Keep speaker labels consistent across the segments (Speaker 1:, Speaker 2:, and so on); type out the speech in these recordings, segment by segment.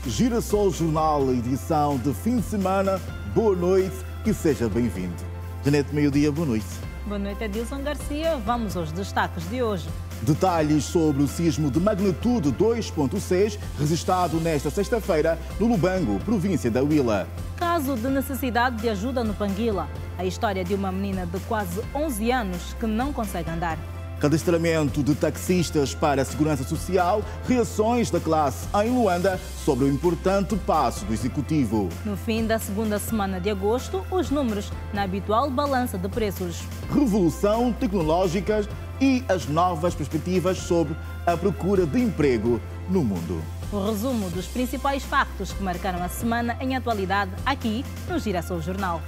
Speaker 1: Girassol Jornal, edição de fim de semana. Boa noite e seja bem-vindo. Janete, meio-dia, boa noite.
Speaker 2: Boa noite, Adilson Garcia. Vamos aos destaques de hoje.
Speaker 1: Detalhes sobre o sismo de magnitude 2.6 registrado nesta sexta-feira no Lubango, província da Huila.
Speaker 2: Caso de necessidade de ajuda no Panguila. A história de uma menina de quase 11 anos que não consegue andar.
Speaker 1: Cadastramento de taxistas para a segurança social, reações da classe em Luanda sobre o importante passo do Executivo.
Speaker 2: No fim da segunda semana de agosto, os números na habitual balança de preços.
Speaker 1: Revolução tecnológica e as novas perspectivas sobre a procura de emprego no mundo.
Speaker 2: O resumo dos principais factos que marcaram a semana em atualidade aqui no Girassol Jornal.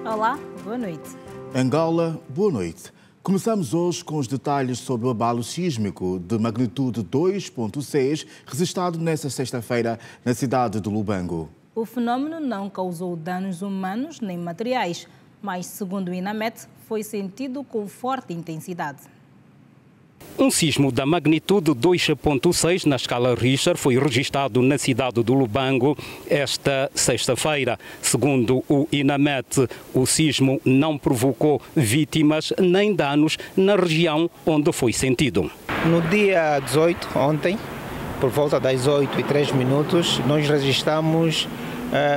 Speaker 2: Olá, boa noite.
Speaker 1: Angola, boa noite. Começamos hoje com os detalhes sobre o abalo sísmico de magnitude 2.6 registrado nesta sexta-feira na cidade de Lubango.
Speaker 2: O fenómeno não causou danos humanos nem materiais, mas, segundo o INAMET, foi sentido com forte intensidade.
Speaker 3: Um sismo da magnitude 2.6 na escala Richter foi registrado na cidade do Lubango esta sexta-feira. Segundo o INAMET, o sismo não provocou vítimas nem danos na região onde foi sentido.
Speaker 4: No dia 18, ontem, por volta das 8h03, nós registramos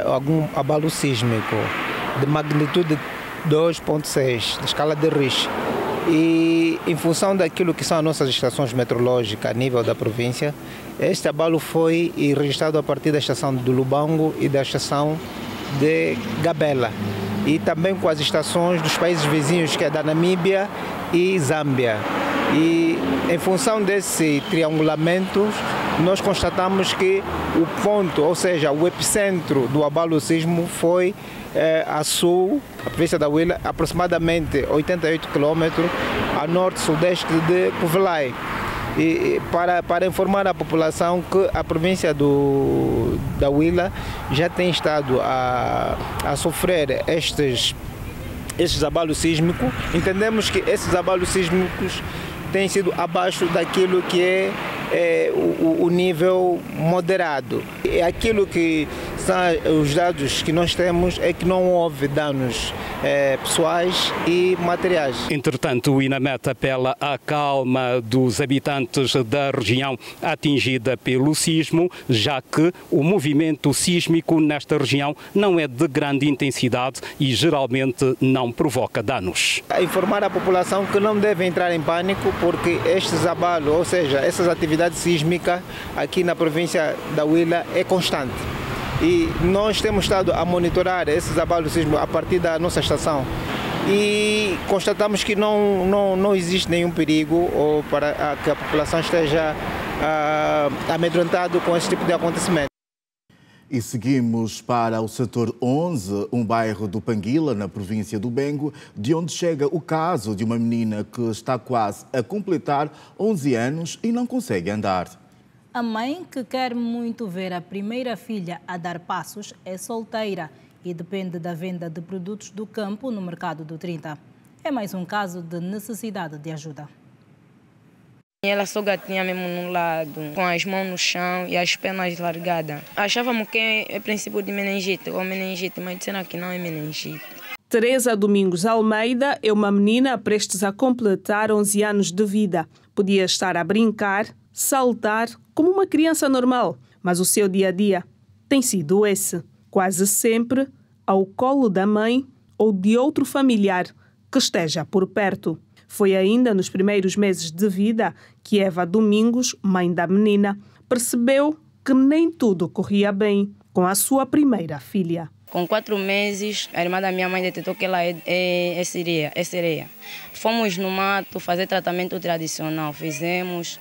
Speaker 4: algum abalo sísmico de magnitude 2.6 na escala de Richter. E em função daquilo que são as nossas estações meteorológicas a nível da província, este abalo foi registrado a partir da estação do Lubango e da estação de Gabela. E também com as estações dos países vizinhos, que é da Namíbia e Zâmbia. E em função desse triangulamento, nós constatamos que o ponto, ou seja, o epicentro do abalo sísmico foi a sul, a província da Huila, aproximadamente 88 km a norte-sudeste de Covelai. E para informar a população que a província da Huila já tem estado a sofrer estes abalos sísmicos. Entendemos que esses abalos sísmicos têm sido abaixo daquilo que é o nível moderado. E aquilo que são os dados que nós temos é que não houve danos pessoais e materiais.
Speaker 3: Entretanto, o INAMET apela à calma dos habitantes da região atingida pelo sismo, já que o movimento sísmico nesta região não é de grande intensidade e geralmente não provoca danos.
Speaker 4: A informar a população que não deve entrar em pânico, porque estes abalos, ou seja, essas atividades sísmicas aqui na província da Huila é constante. E nós temos estado a monitorar esses abalos sísmicos a partir da nossa estação e constatamos que não existe nenhum perigo ou para que a população esteja amedrontada com esse tipo de acontecimento.
Speaker 1: E seguimos para o setor 11, um bairro do Panguila, na província do Bengo, de onde chega o caso de uma menina que está quase a completar 11 anos e não consegue andar.
Speaker 2: A mãe, que quer muito ver a primeira filha a dar passos, é solteira e depende da venda de produtos do campo no mercado do 30. É mais um caso de necessidade de ajuda.
Speaker 5: Ela só gatinha mesmo no lado, com as mãos no chão e as pernas largadas. Achávamos que é princípio de meningite ou meningite, mas disseram que não é meningite.
Speaker 6: Teresa Domingos Almeida é uma menina prestes a completar 11 anos de vida. Podia estar a brincar, saltar, como uma criança normal, mas o seu dia-a-dia tem sido esse. Quase sempre ao colo da mãe ou de outro familiar que esteja por perto. Foi ainda nos primeiros meses de vida que Eva Domingos, mãe da menina, percebeu que nem tudo corria bem com a sua primeira filha.
Speaker 5: Com 4 meses, a irmã da minha mãe detectou que ela é sereia. Fomos no mato fazer tratamento tradicional, fizemos.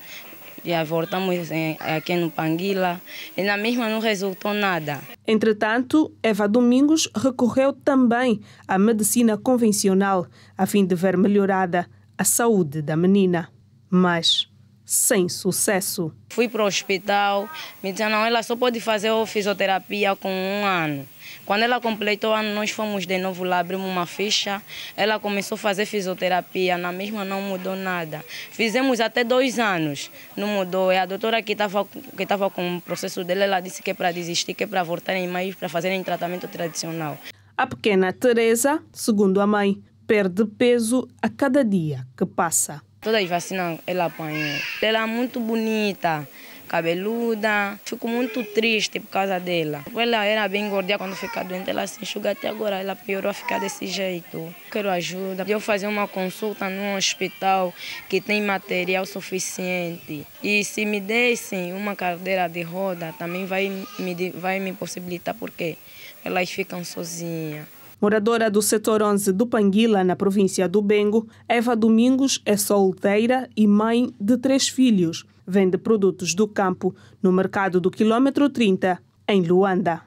Speaker 5: Já voltamos aqui no Panguila e na mesma não resultou nada.
Speaker 6: Entretanto, Eva Domingos recorreu também à medicina convencional a fim de ver melhorada a saúde da menina, mas sem sucesso.
Speaker 5: Fui para o hospital, me disseram não, ela só pode fazer fisioterapia com 1 ano. Quando ela completou o ano, nós fomos de novo lá, abrimos uma ficha. Ela começou a fazer fisioterapia, na mesma não mudou nada. Fizemos até 2 anos, não mudou. E a doutora que estava com o processo dela, ela disse que é para desistir, que é para voltarem mais, para fazerem tratamento tradicional.
Speaker 6: A pequena Teresa, segundo a mãe, perde peso a cada dia que passa.
Speaker 5: Todas as vacinas ela apanhou. Ela é muito bonita, cabeluda. Fico muito triste por causa dela. Ela era bem gordinha quando fica doente, ela se enxuga até agora, ela piorou a ficar desse jeito. Quero ajuda. Eu fazer uma consulta num hospital que tem material suficiente. E se me dessem uma cadeira de roda, também vai me possibilitar, porque elas ficam sozinhas.
Speaker 6: Moradora do setor 11 do Panguila, na província do Bengo, Eva Domingos é solteira e mãe de 3 filhos. Vende produtos do campo no mercado do quilômetro 30, em Luanda.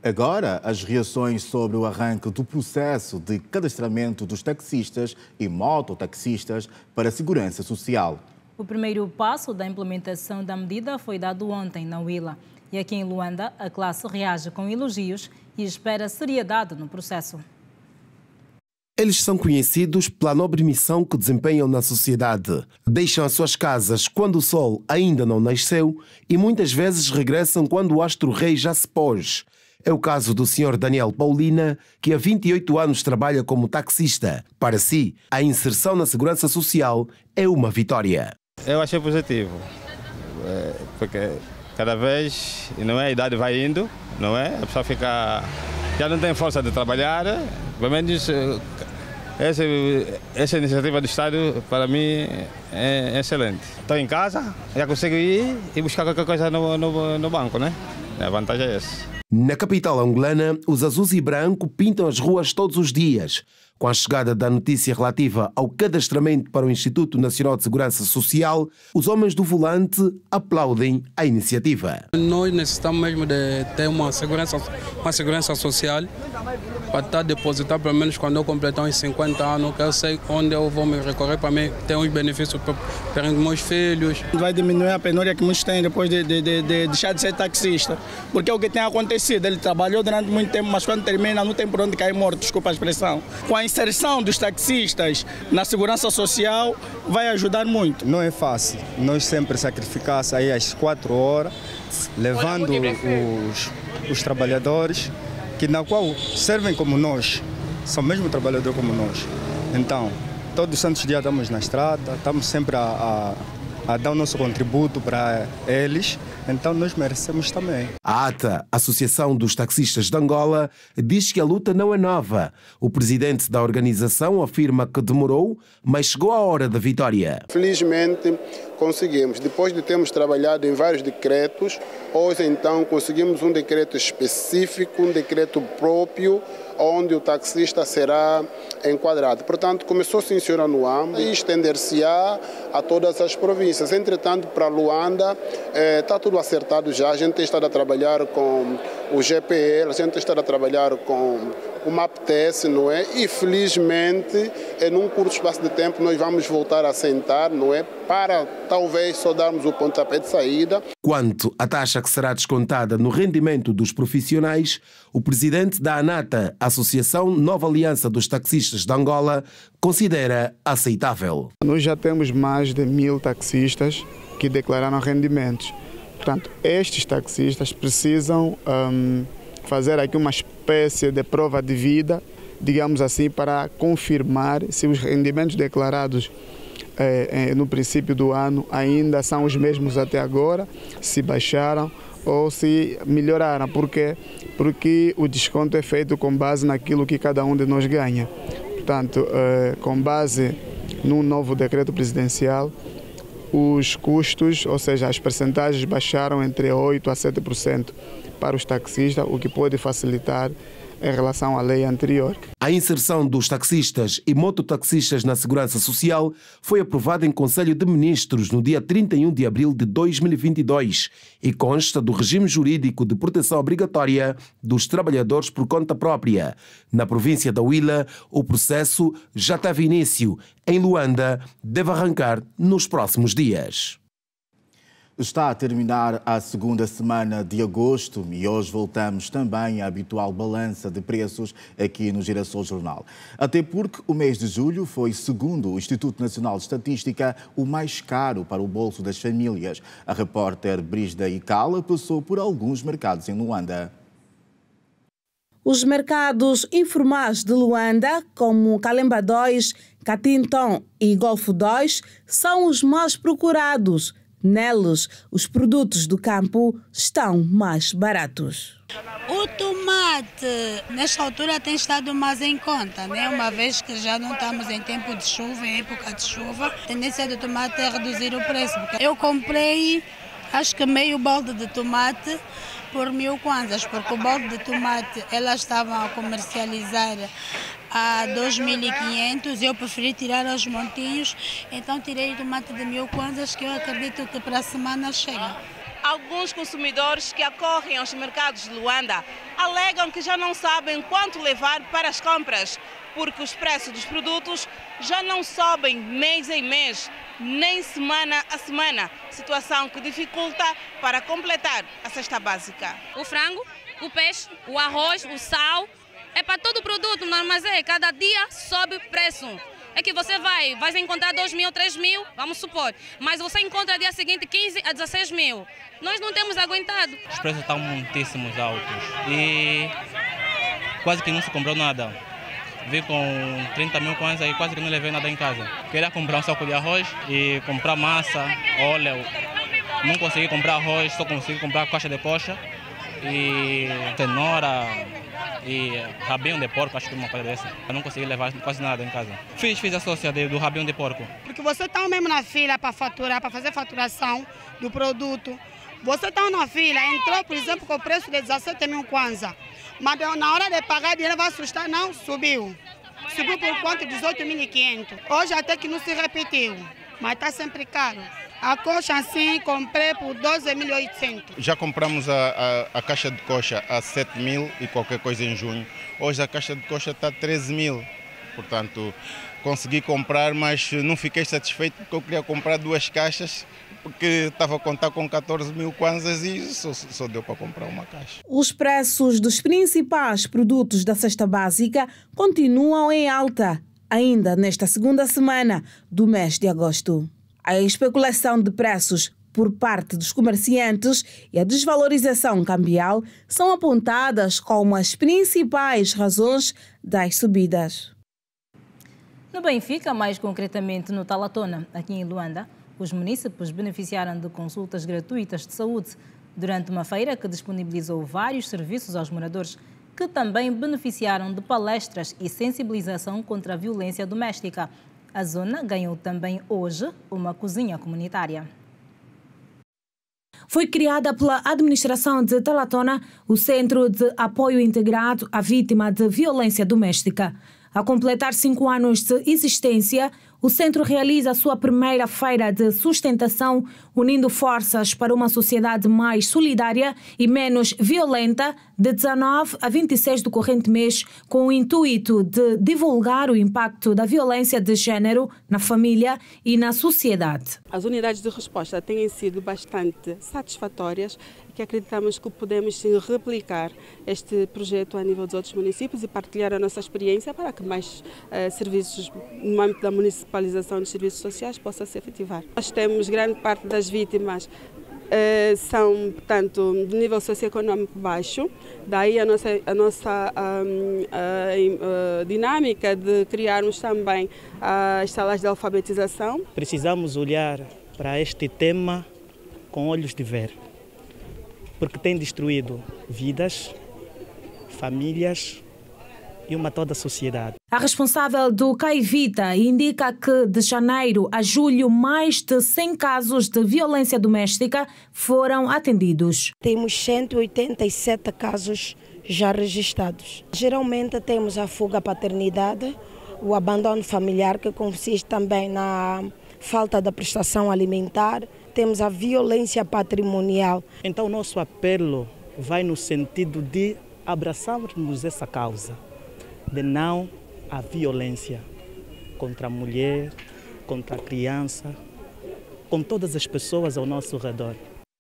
Speaker 1: Agora, as reações sobre o arranque do processo de cadastramento dos taxistas e mototaxistas para a segurança social.
Speaker 2: O primeiro passo da implementação da medida foi dado ontem na Huila. E aqui em Luanda, a classe reage com elogios e espera seriedade no processo.
Speaker 7: Eles são conhecidos pela nobre missão que desempenham na sociedade. Deixam as suas casas quando o sol ainda não nasceu e muitas vezes regressam quando o astro-rei já se pôs. É o caso do Sr. Daniel Paulina, que há 28 anos trabalha como taxista. Para si, a inserção na segurança social é uma vitória.
Speaker 8: Eu achei positivo, porque cada vez, não é, a idade vai indo, não é? A pessoa fica, já não tem força de trabalhar, pelo menos essa iniciativa do Estado para mim é excelente. Estou em casa, já consigo ir e buscar qualquer coisa no banco, né? A vantagem é essa.
Speaker 7: Na capital angolana, os azuis e branco pintam as ruas todos os dias. Com a chegada da notícia relativa ao cadastramento para o Instituto Nacional de Segurança Social, os homens do volante aplaudem a iniciativa.
Speaker 9: Nós necessitamos mesmo de ter uma segurança social para estar depositar, pelo menos quando eu completar uns 50 anos, que eu sei onde eu vou me recorrer para mim ter uns benefícios para os meus filhos.
Speaker 10: Vai diminuir a penúria que muitos têm depois de deixar de ser taxista. Porque é o que tem acontecido, ele trabalhou durante muito tempo, mas quando termina não tem por onde cair morto, desculpa a expressão. Com a inserção dos taxistas na segurança social vai ajudar muito.
Speaker 11: Não é fácil, nós sempre sacrificamos aí às 4 horas, levando os trabalhadores, que na qual servem como nós, são mesmo trabalhadores como nós. Então, todos os santos dias estamos na estrada, estamos sempre a dar o nosso contributo para eles, então nós merecemos também.
Speaker 7: A ATA, Associação dos Taxistas de Angola, diz que a luta não é nova. O presidente da organização afirma que demorou, mas chegou a hora da vitória.
Speaker 12: Felizmente conseguimos, depois de termos trabalhado em vários decretos, hoje então conseguimos um decreto específico, um decreto próprio, onde o taxista será enquadrado. Portanto, começou a se inserir no âmbito e estender-se-á a todas as províncias. Entretanto, para Luanda, está tudo acertado já. A gente tem estado a trabalhar com o GPL, a gente tem estado a trabalhar com o MAPTES, não é? E, felizmente, num curto espaço de tempo, nós vamos voltar a sentar, não é? Para, talvez, só darmos o pontapé de saída.
Speaker 7: Quanto à taxa que será descontada no rendimento dos profissionais, o presidente da ANATA, Associação Nova Aliança dos Taxistas de Angola, considera aceitável.
Speaker 13: Nós já temos mais de 1000 taxistas que declararam rendimentos. Portanto, estes taxistas precisam fazer aqui uma espécie de prova de vida, digamos assim, para confirmar se os rendimentos declarados no princípio do ano ainda são os mesmos até agora, se baixaram ou se melhoraram. Por quê? Porque o desconto é feito com base naquilo que cada um de nós ganha. Portanto, com base no novo decreto presidencial, os custos, ou seja, as percentagens baixaram entre 8% a 7% para os taxistas, o que pode facilitar em relação à lei anterior.
Speaker 7: A inserção dos taxistas e mototaxistas na Segurança Social foi aprovada em Conselho de Ministros no dia 31 de abril de 2022 e consta do regime jurídico de proteção obrigatória dos trabalhadores por conta própria. Na província da Huila, o processo já teve início. Em Luanda, deve arrancar nos próximos dias.
Speaker 1: Está a terminar a segunda semana de agosto e hoje voltamos também à habitual balança de preços aqui no Girassol Jornal. Até porque o mês de julho foi, segundo o Instituto Nacional de Estatística, o mais caro para o bolso das famílias. A repórter Brígida Icala passou por alguns mercados em Luanda.
Speaker 6: Os mercados informais de Luanda, como Calemba 2, Catinton e Golfo 2, são os mais procurados. Neles, os produtos do campo estão mais baratos.
Speaker 14: O tomate, nesta altura, tem estado mais em conta, né? Uma vez que já não estamos em tempo de chuva, em época de chuva, a tendência do tomate é reduzir o preço. Eu comprei, acho que meio balde de tomate por 1000 kwanzas, porque o balde de tomate elas estavam a comercializar a 2.500, eu preferi tirar aos montinhos, então tirei o tomate de 1000 kwanzas, que eu acredito que para a semana chega.
Speaker 15: Alguns consumidores que acorrem aos mercados de Luanda alegam que já não sabem quanto levar para as compras, porque os preços dos produtos já não sobem mês em mês, nem semana a semana, situação que dificulta para completar a cesta básica.
Speaker 16: O frango, o peixe, o arroz, o sal, é para todo produto no armazém, cada dia sobe o preço. É que você vai encontrar 2.000 ou 3.000, vamos supor, mas você encontra dia seguinte 15 a 16 mil. Nós não temos aguentado.
Speaker 17: Os preços estão muitíssimos altos e quase que não se comprou nada. Vi com 30.000 kwanza e quase que não levei nada em casa. Queria comprar um saco de arroz e comprar massa, óleo. Não consegui comprar arroz, só consegui comprar caixa de coxa e cenoura e rabinho de porco, acho que uma coisa dessa. Eu não consegui levar quase nada em casa. Fiz a sócia do rabinho de porco.
Speaker 14: Porque você está mesmo na fila para faturar, para fazer faturação do produto. Você está na fila, entrou, por exemplo, com o preço de 17.000 kwanza. Mas na hora de pagar, dinheiro vai assustar, não, subiu. Subiu por quanto? 18.500. Hoje até que não se repetiu, mas está sempre caro. A coxa assim, comprei por 12.800.
Speaker 18: Já compramos a caixa de coxa a 7.000 e qualquer coisa em junho. Hoje a caixa de coxa está a 13.000. Portanto, consegui comprar, mas não fiquei satisfeito porque eu queria comprar 2 caixas. Porque estava a contar com 14.000 kwanzas e só deu para comprar uma caixa.
Speaker 6: Os preços dos principais produtos da cesta básica continuam em alta, ainda nesta segunda semana do mês de agosto. A especulação de preços por parte dos comerciantes e a desvalorização cambial são apontadas como as principais razões das subidas.
Speaker 2: No Benfica, mais concretamente no Talatona, aqui em Luanda, os munícipes beneficiaram de consultas gratuitas de saúde durante uma feira que disponibilizou vários serviços aos moradores, que também beneficiaram de palestras e sensibilização contra a violência doméstica. A zona ganhou também hoje uma cozinha comunitária.
Speaker 19: Foi criada pela administração de Talatona o Centro de Apoio Integrado à Vítima de Violência Doméstica. A completar 5 anos de existência, o centro realiza a sua primeira feira de sustentação, unindo forças para uma sociedade mais solidária e menos violenta, de 19 a 26 do corrente mês, com o intuito de divulgar o impacto da violência de género na família e na sociedade.
Speaker 20: As unidades de resposta têm sido bastante satisfatórias, que acreditamos que podemos sim replicar este projeto a nível dos outros municípios e partilhar a nossa experiência para que mais serviços no âmbito da municipalização dos serviços sociais possa se efetivar. Nós temos grande parte das vítimas são, portanto, de nível socioeconômico baixo, daí a nossa dinâmica de criarmos também as salas de alfabetização.
Speaker 21: Precisamos olhar para este tema com olhos de ver, porque tem destruído vidas, famílias e uma toda a sociedade.
Speaker 19: A responsável do CAIVITA indica que de janeiro a julho mais de 100 casos de violência doméstica foram atendidos.
Speaker 22: Temos 187 casos
Speaker 3: já registrados. Geralmente temos a fuga à paternidade, o abandono familiar, que consiste também na falta da prestação alimentar, temos a violência patrimonial.
Speaker 21: Então o nosso apelo vai no sentido de abraçarmos essa causa, de não a violência contra a mulher, contra a criança, com todas as pessoas ao nosso redor.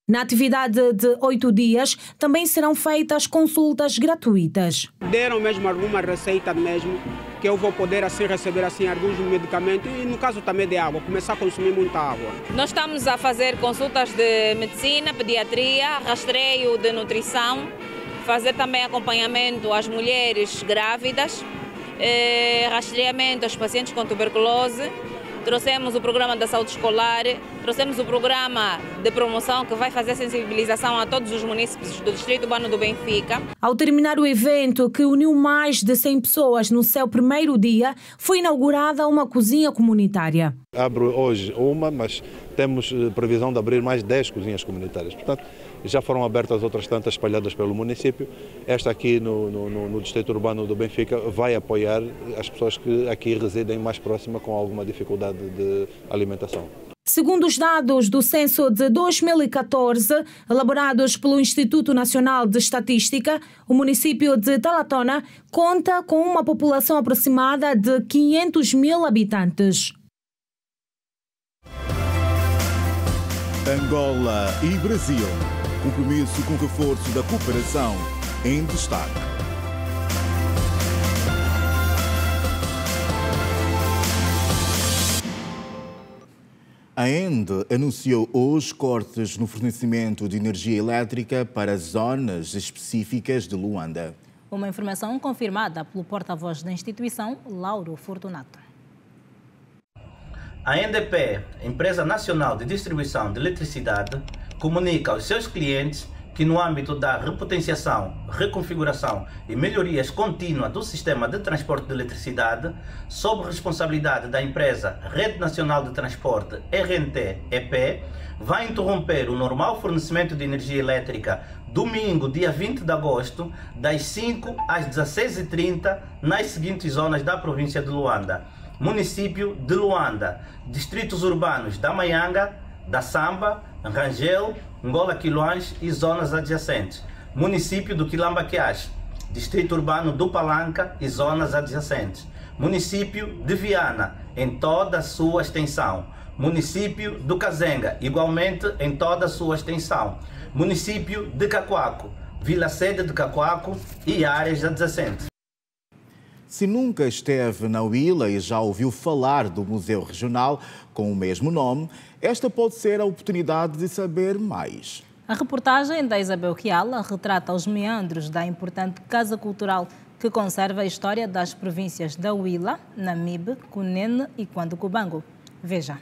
Speaker 19: Na atividade de 8 dias, também serão feitas consultas gratuitas.
Speaker 22: Deram mesmo alguma receita mesmo, que eu vou poder assim receber assim alguns medicamentos e no caso também de água, começar a consumir muita água.
Speaker 23: Nós estamos a fazer consultas de medicina, pediatria, rastreio de nutrição, fazer também acompanhamento às mulheres grávidas, rastreamento aos pacientes com tuberculose. Trouxemos o programa da saúde escolar, trouxemos o programa de promoção que vai fazer sensibilização a todos os munícipes do Distrito Urbano do Benfica.
Speaker 19: Ao terminar o evento, que uniu mais de 100 pessoas no seu primeiro dia, foi inaugurada uma cozinha comunitária.
Speaker 24: Abro hoje uma, mas temos previsão de abrir mais 10 cozinhas comunitárias. Portanto, já foram abertas outras tantas espalhadas pelo município. Esta aqui no Distrito Urbano do Benfica vai apoiar as pessoas que aqui residem mais próxima com alguma dificuldade de alimentação.
Speaker 19: Segundo os dados do censo de 2014, elaborados pelo Instituto Nacional de Estatística, o município de Talatona conta com uma população aproximada de 500 mil habitantes.
Speaker 1: Angola e Brasil. Compromisso com reforço da cooperação em destaque. A ENDE anunciou hoje cortes no fornecimento de energia elétrica para zonas específicas de Luanda.
Speaker 2: Uma informação confirmada pelo porta-voz da instituição, Lauro Fortunato.
Speaker 25: A ENDP, Empresa Nacional de Distribuição de Eletricidade, comunica aos seus clientes que no âmbito da repotenciação, reconfiguração e melhorias contínuas do sistema de transporte de eletricidade, sob responsabilidade da empresa Rede Nacional de Transporte RNT-EP, vai interromper o normal fornecimento de energia elétrica domingo, dia 20 de agosto, das 5 às 16h30, nas seguintes zonas da província de Luanda: município de Luanda, distritos urbanos da Maianga, da Samba, Rangel, Ngola Quiloães e zonas adjacentes, município do Quilambaquiás, distrito urbano do Palanca e zonas adjacentes, município de Viana, em toda a sua extensão, município do Kazenga, igualmente em toda a sua extensão, município de Cacoaco, Vila Sede de Cacoaco e áreas adjacentes.
Speaker 1: Se nunca esteve na Huila e já ouviu falar do Museu Regional com o mesmo nome, esta pode ser a oportunidade de saber mais.
Speaker 2: A reportagem da Isabel Kiala retrata os meandros da importante Casa Cultural que conserva a história das províncias da Huila, Namibe, Cunene e Cuando-Cubango. Veja.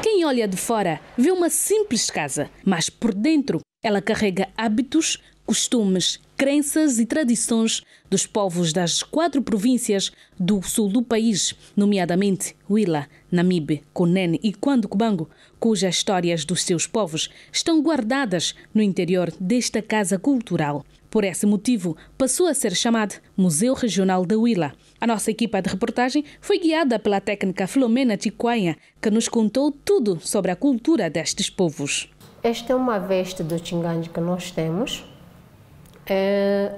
Speaker 26: Quem olha de fora vê uma simples casa, mas por dentro ela carrega hábitos, costumes, crenças e tradições dos povos das 4 províncias do sul do país, nomeadamente Huila, Namibe, Cunene e Cuando-Cubango, cujas histórias dos seus povos estão guardadas no interior desta casa cultural. Por esse motivo, passou a ser chamado Museu Regional da Huila. A nossa equipa de reportagem foi guiada pela técnica Filomena Tiquanha, que nos contou tudo sobre a cultura destes povos.
Speaker 27: Esta é uma veste do Xingangue que nós temos.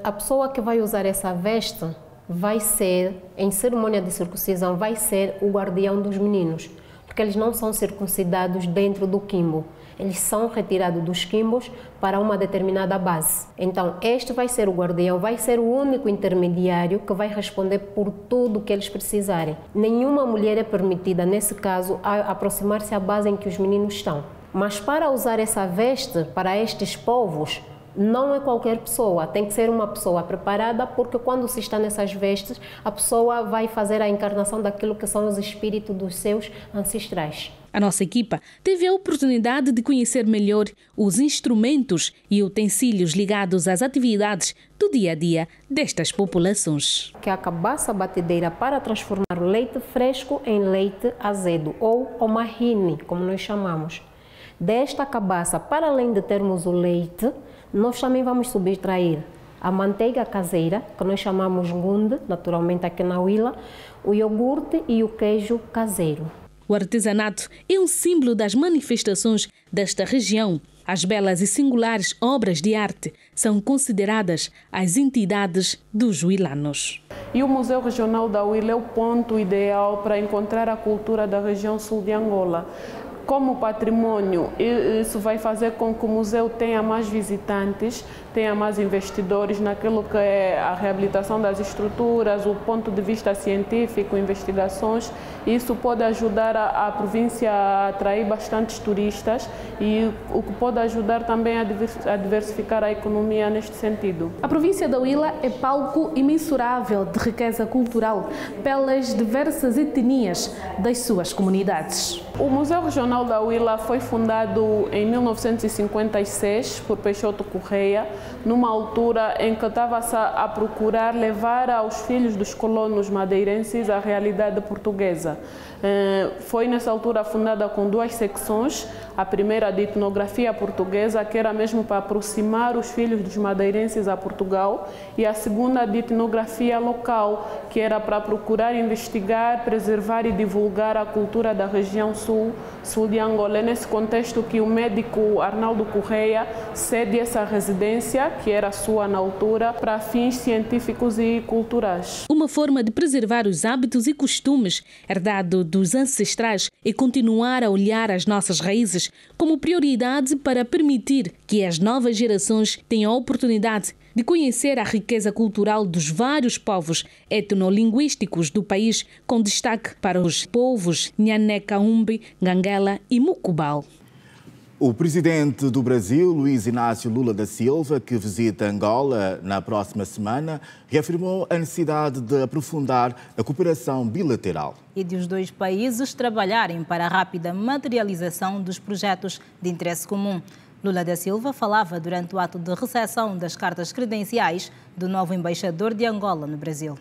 Speaker 27: A pessoa que vai usar essa veste vai ser, em cerimônia de circuncisão, vai ser o guardião dos meninos, porque eles não são circuncidados dentro do quimbo. Eles são retirados dos quimbos para uma determinada base. Então, este vai ser o guardião, vai ser o único intermediário que vai responder por tudo que eles precisarem. Nenhuma mulher é permitida, nesse caso, a aproximar-se à base em que os meninos estão. Mas para usar essa veste para estes povos, não é qualquer pessoa, tem que ser uma pessoa preparada, porque quando se está nessas vestes, a pessoa vai fazer a encarnação daquilo que são os espíritos dos seus ancestrais.
Speaker 26: A nossa equipa teve a oportunidade de conhecer melhor os instrumentos e utensílios ligados às atividades do dia a dia destas populações.
Speaker 27: Que é a cabaça batedeira para transformar o leite fresco em leite azedo, ou omahine, como nós chamamos. Desta cabaça, para além de termos o leite, nós também vamos subtrair a manteiga caseira, que nós chamamos gunde, naturalmente aqui na Huila, o iogurte e o queijo caseiro.
Speaker 26: O artesanato é um símbolo das manifestações desta região. As belas e singulares obras de arte são consideradas as entidades dos huilanos.
Speaker 4: E o Museu Regional da Huila é o ponto ideal para encontrar a cultura da região sul de Angola. Como patrimônio, isso vai fazer com que o museu tenha mais visitantes, tenha mais investidores naquilo que é a reabilitação das estruturas, o ponto de vista científico, investigações. Isso pode ajudar a província a atrair bastantes turistas e o que pode ajudar também a diversificar a economia neste sentido.
Speaker 26: A província da Huila é palco imensurável de riqueza cultural pelas diversas etnias das suas comunidades.
Speaker 4: O Museu Regional da Huila foi fundado em 1956 por Peixoto Correia, numa altura em que estava-se a procurar levar aos filhos dos colonos madeirenses a realidade portuguesa. Foi nessa altura fundada com 2 secções, a primeira de etnografia portuguesa, que era mesmo para aproximar os filhos dos madeirenses a Portugal, e a segunda de etnografia local, que era para procurar investigar, preservar e divulgar a cultura da região sul de Angola. É nesse contexto que o médico Arnaldo Correia cede essa residência, que era sua na altura, para fins científicos e culturais.
Speaker 26: Uma forma de preservar os hábitos e costumes herdados dos ancestrais e continuar a olhar as nossas raízes como prioridade para permitir que as novas gerações tenham a oportunidade de conhecer a riqueza cultural dos vários povos etnolinguísticos do país, com destaque para os povos Nhané Kaumbi, Ganguela e Mucubal.
Speaker 1: O presidente do Brasil, Luiz Inácio Lula da Silva, que visita Angola na próxima semana, reafirmou a necessidade de aprofundar a cooperação bilateral.
Speaker 2: E de os dois países trabalharem para a rápida materialização dos projetos de interesse comum. Lula da Silva falava durante o ato de recepção das cartas credenciais do novo embaixador de Angola no Brasil.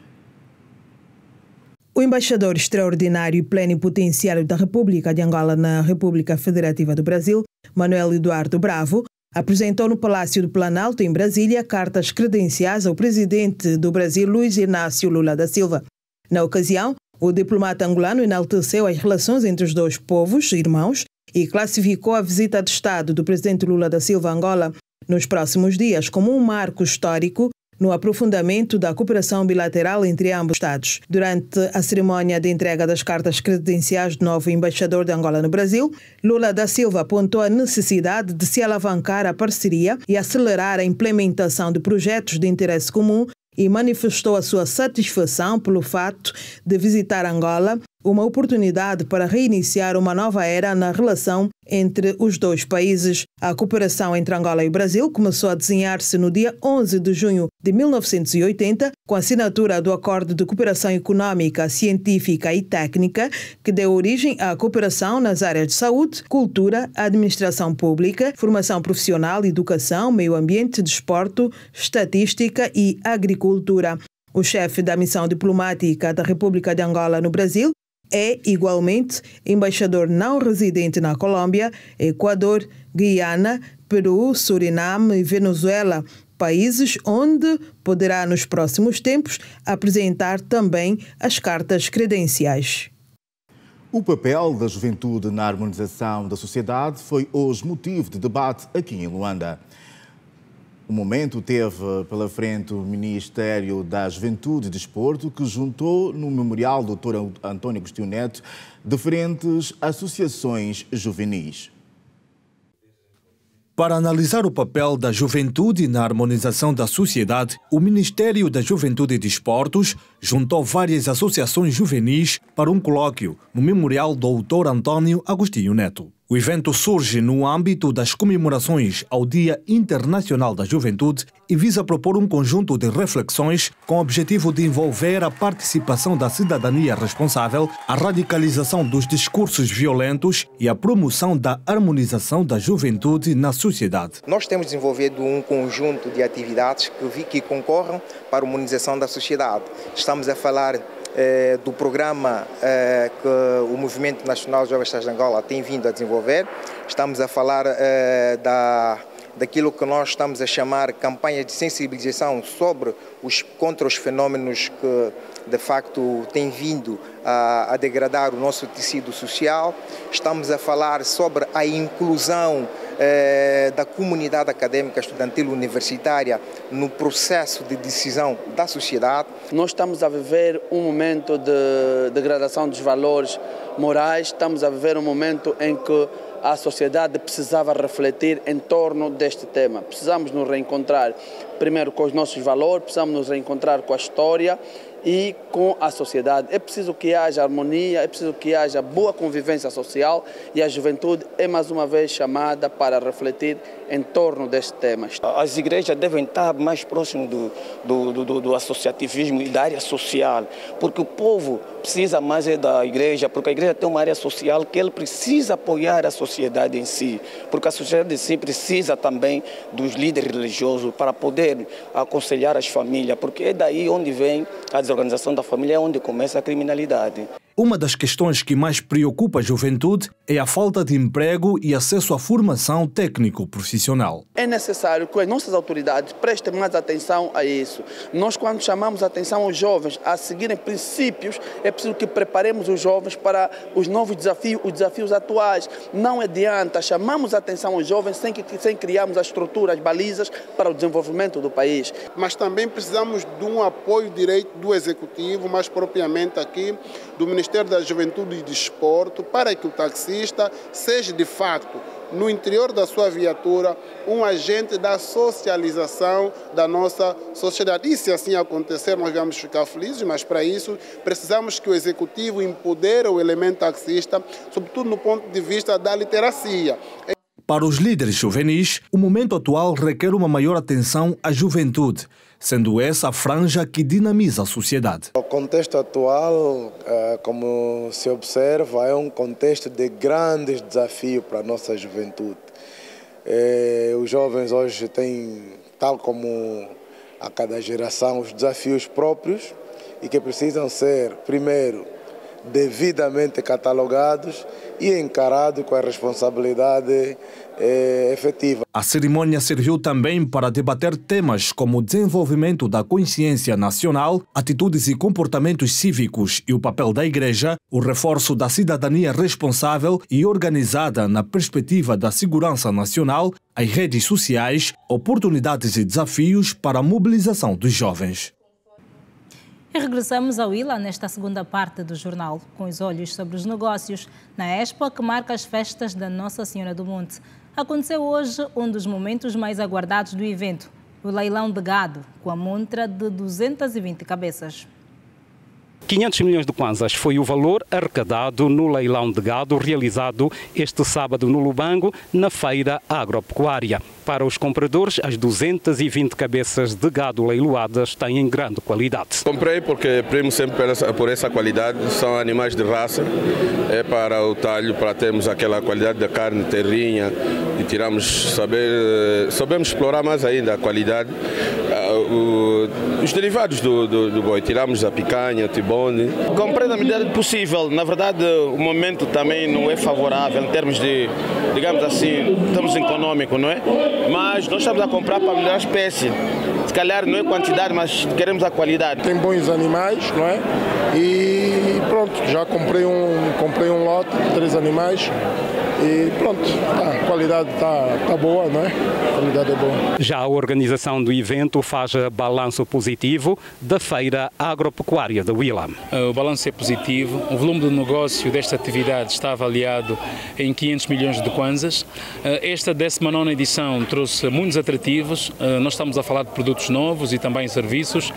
Speaker 5: O embaixador extraordinário e plenipotenciário da República de Angola na República Federativa do Brasil, Manuel Eduardo Bravo, apresentou no Palácio do Planalto, em Brasília, cartas credenciais ao presidente do Brasil, Luiz Inácio Lula da Silva. Na ocasião, o diplomata angolano enalteceu as relações entre os dois povos irmãos e classificou a visita de Estado do presidente Lula da Silva a Angola nos próximos dias como um marco histórico no aprofundamento da cooperação bilateral entre ambos os Estados. Durante a cerimónia de entrega das cartas credenciais do novo embaixador de Angola no Brasil, Lula da Silva apontou a necessidade de se alavancar a parceria e acelerar a implementação de projetos de interesse comum e manifestou a sua satisfação pelo fato de visitar Angola, uma oportunidade para reiniciar uma nova era na relação entre os dois países. A cooperação entre Angola e o Brasil começou a desenhar-se no dia 11 de junho de 1980, com a assinatura do Acordo de Cooperação Econômica, Científica e Técnica, que deu origem à cooperação nas áreas de saúde, cultura, administração pública, formação profissional, educação, meio ambiente, desporto, estatística e agricultura. O chefe da missão diplomática da República de Angola no Brasil é, igualmente, embaixador não residente na Colômbia, Equador, Guiana, Peru, Suriname e Venezuela, países onde poderá, nos próximos tempos, apresentar também as cartas credenciais.
Speaker 1: O papel da juventude na harmonização da sociedade foi hoje motivo de debate aqui em Luanda. O momento teve pela frente o Ministério da Juventude e Desporto, que juntou no memorial do Dr. António Agostinho Neto diferentes associações juvenis.
Speaker 8: Para analisar o papel da juventude na harmonização da sociedade, o Ministério da Juventude e Desportos juntou várias associações juvenis para um colóquio no memorial do Dr. António Agostinho Neto. O evento surge no âmbito das comemorações ao Dia Internacional da Juventude e visa propor um conjunto de reflexões com o objetivo de envolver a participação da cidadania responsável, a radicalização dos discursos violentos e a promoção da harmonização da juventude na sociedade.
Speaker 9: Nós temos desenvolvido um conjunto de atividades que concorrem para a harmonização da sociedade. Estamos a falar do programa que o Movimento Nacional de Jovens Estás de Angola tem vindo a desenvolver. Estamos a falar da daquilo que nós estamos a chamar campanha de sensibilização contra os fenómenos que de facto têm vindo a degradar o nosso tecido social. Estamos a falar sobre a inclusão da comunidade académica estudantil universitária no processo de decisão da sociedade.
Speaker 7: Nós estamos a viver um momento de degradação dos valores morais, estamos a viver um momento em que a sociedade precisava refletir em torno deste tema. Precisamos nos reencontrar primeiro com os nossos valores, precisamos nos reencontrar com a história e com a sociedade. É preciso que haja harmonia, é preciso que haja boa convivência social e a juventude é mais uma vez chamada para refletir em torno deste tema.
Speaker 10: As igrejas devem estar mais próximas do associativismo e da área social, porque o povo precisa mais da igreja, porque a igreja tem uma área social que ele precisa apoiar a sociedade em si, porque a sociedade em si precisa também dos líderes religiosos para poder aconselhar as famílias, porque é daí onde vem a desorganização da família, é onde começa a criminalidade.
Speaker 8: Uma das questões que mais preocupa a juventude é a falta de emprego e acesso à formação técnico-profissional.
Speaker 7: É necessário que as nossas autoridades prestem mais atenção a isso. Nós, quando chamamos a atenção aos jovens a seguirem princípios, é preciso que preparemos os jovens para os novos desafios, os desafios atuais. Não adianta chamamos a atenção aos jovens sem criarmos as estruturas, as balizas para o desenvolvimento do país.
Speaker 11: Mas também precisamos de um apoio direito do Executivo, mais propriamente aqui do Ministério da Juventude e Desporto, para que o taxista seja de facto, no interior da sua viatura, um agente da socialização da nossa sociedade. E se assim acontecer, nós vamos ficar felizes, mas para isso precisamos que o Executivo empodere o elemento taxista, sobretudo no ponto de vista da literacia.
Speaker 8: Para os líderes juvenis, o momento atual requer uma maior atenção à juventude, sendo essa a franja que dinamiza a sociedade.
Speaker 12: O contexto atual, como se observa, é um contexto de grandes desafios para a nossa juventude. Os jovens hoje têm, tal como a cada geração, os desafios próprios e que precisam ser, primeiro, devidamente catalogados e encarados com a responsabilidade efetiva.
Speaker 8: A cerimônia serviu também para debater temas como o desenvolvimento da consciência nacional, atitudes e comportamentos cívicos e o papel da Igreja, o reforço da cidadania responsável e organizada na perspectiva da segurança nacional, as redes sociais, oportunidades e desafios para a mobilização dos jovens.
Speaker 2: E regressamos ao ILA nesta segunda parte do jornal, com os olhos sobre os negócios na Expo que marca as festas da Nossa Senhora do Monte. Aconteceu hoje um dos momentos mais aguardados do evento, o leilão de gado, com a montra de 220 cabeças.
Speaker 13: 500 milhões de kwanzas foi o valor arrecadado no leilão de gado realizado este sábado no Lubango, na feira agropecuária. Para os compradores, as 220 cabeças de gado leiloadas têm grande qualidade.
Speaker 15: Comprei porque primo sempre por essa qualidade, são animais de raça, é para o talho, para termos aquela qualidade da carne terrinha e sabemos explorar mais ainda a qualidade. Os derivados do boi, tiramos a picanha, o tibone.
Speaker 16: Comprei na medida do possível. Na verdade, o momento também não é favorável em termos de, digamos assim, estamos econômico, não é? Mas nós estamos a comprar para melhorar a espécie. Se calhar não é quantidade, mas queremos a qualidade.
Speaker 11: Tem bons animais, não é? E pronto, já comprei um lote de 3 animais. E pronto, a qualidade está boa, não é? A qualidade é boa.
Speaker 13: Já a organização do evento faz balanço positivo da feira agropecuária da Willa.
Speaker 28: O balanço é positivo, o volume de negócio desta atividade está avaliado em 500 milhões de kwanzas. Esta 19ª edição trouxe muitos atrativos, nós estamos a falar de produtos novos e também serviços.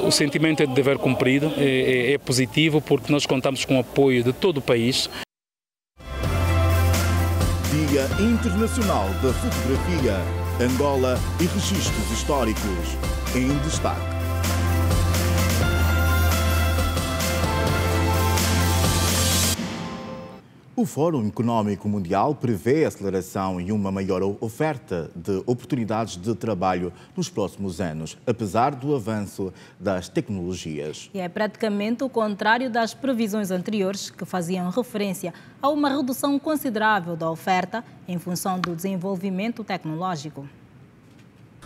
Speaker 28: O sentimento é de dever cumprido, é positivo porque nós contamos com o apoio de todo o país.
Speaker 1: Dia Internacional da Fotografia, Angola e Registros Históricos, em destaque. O Fórum Económico Mundial prevê aceleração e uma maior oferta de oportunidades de trabalho nos próximos anos, apesar do avanço das tecnologias.
Speaker 2: E é praticamente o contrário das previsões anteriores, que faziam referência a uma redução considerável da oferta em função do desenvolvimento tecnológico.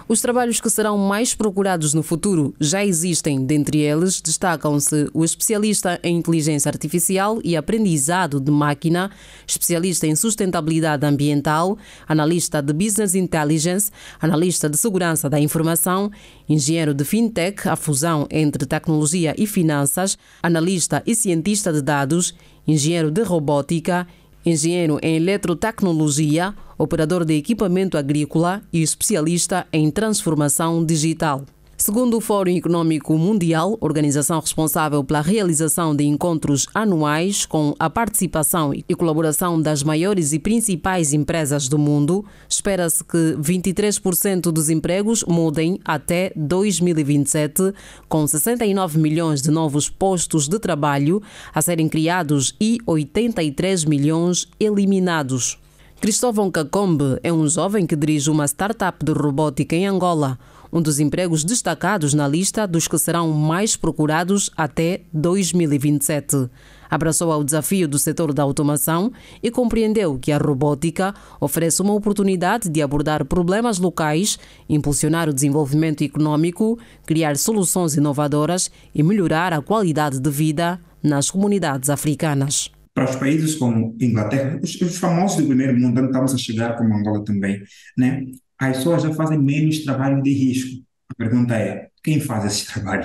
Speaker 3: Os trabalhos que serão mais procurados no futuro já existem. Dentre eles, destacam-se o especialista em inteligência artificial e aprendizado de máquina, especialista em sustentabilidade ambiental, analista de business intelligence, analista de segurança da informação, engenheiro de fintech, a fusão entre tecnologia e finanças, analista e cientista de dados, engenheiro de robótica, engenheiro em eletrotecnologia, operador de equipamento agrícola e especialista em transformação digital. Segundo o Fórum Económico Mundial, organização responsável pela realização de encontros anuais com a participação e colaboração das maiores e principais empresas do mundo, espera-se que 23% dos empregos mudem até 2027, com 69 milhões de novos postos de trabalho a serem criados e 83 milhões eliminados. Cristóvão Kakombe é um jovem que dirige uma startup de robótica em Angola, um dos empregos destacados na lista dos que serão mais procurados até 2027. Abraçou ao desafio do setor da automação e compreendeu que a robótica oferece uma oportunidade de abordar problemas locais, impulsionar o desenvolvimento econômico, criar soluções inovadoras e melhorar a qualidade de vida nas comunidades africanas.
Speaker 6: Para os países como Inglaterra, os famosos do primeiro mundo, onde estamos a chegar, como Angola também, né? As pessoas já fazem menos trabalho de risco. A pergunta é, quem faz esse trabalho?